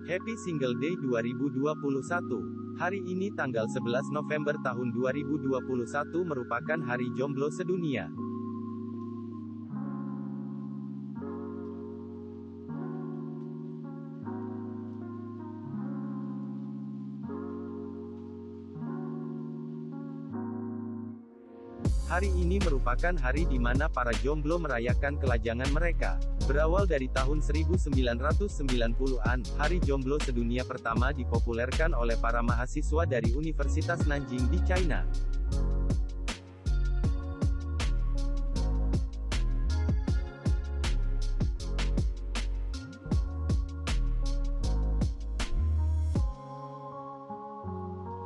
Happy Single Day 2021. Hari ini tanggal 11 November tahun 2021 merupakan Hari Jomblo Sedunia. Hari ini merupakan hari di mana para jomblo merayakan kelajangan mereka. Berawal dari tahun 1990-an, Hari Jomblo Sedunia pertama dipopulerkan oleh para mahasiswa dari Universitas Nanjing di China.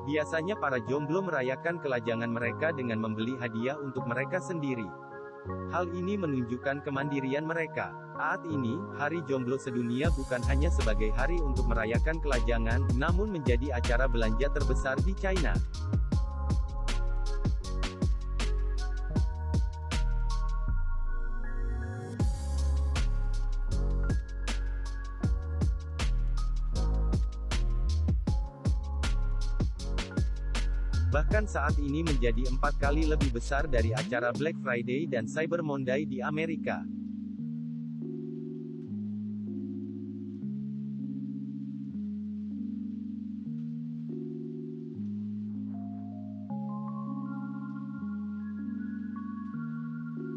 Biasanya para jomblo merayakan kelajangan mereka dengan membeli hadiah untuk mereka sendiri. Hal ini menunjukkan kemandirian mereka. Saat ini, Hari Jomblo Sedunia bukan hanya sebagai hari untuk merayakan kelajangan, namun menjadi acara belanja terbesar di China. Bahkan saat ini menjadi 4 kali lebih besar dari acara Black Friday dan Cyber Monday di Amerika.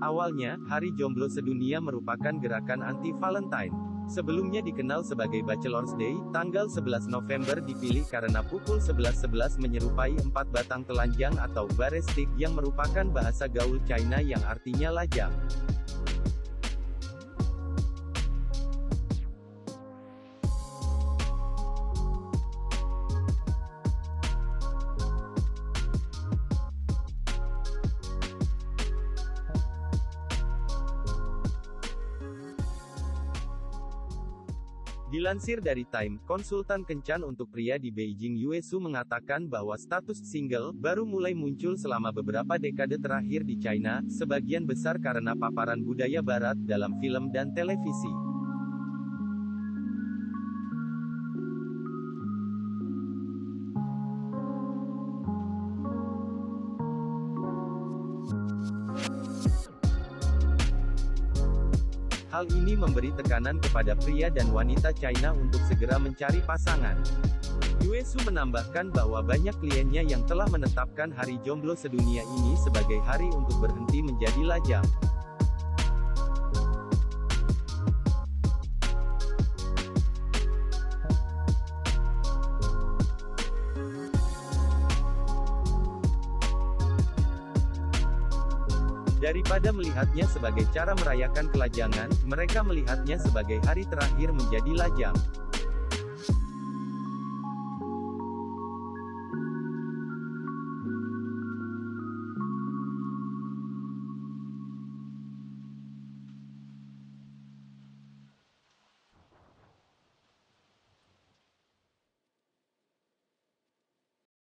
Awalnya, Hari Jomblo Sedunia merupakan gerakan anti-Valentine. Sebelumnya dikenal sebagai Bachelor's Day, tanggal 11 November dipilih karena pukul 11.11 menyerupai 4 batang telanjang atau bare stick yang merupakan bahasa gaul China yang artinya lajang. Dilansir dari Time, konsultan kencan untuk pria di Beijing Yue Su mengatakan bahwa status single baru mulai muncul selama beberapa dekade terakhir di China, sebagian besar karena paparan budaya barat dalam film dan televisi. Hal ini memberi tekanan kepada pria dan wanita China untuk segera mencari pasangan. Yue Su menambahkan bahwa banyak kliennya yang telah menetapkan Hari Jomblo Sedunia ini sebagai hari untuk berhenti menjadi lajang. Daripada melihatnya sebagai cara merayakan kelajangan, mereka melihatnya sebagai hari terakhir menjadi lajang.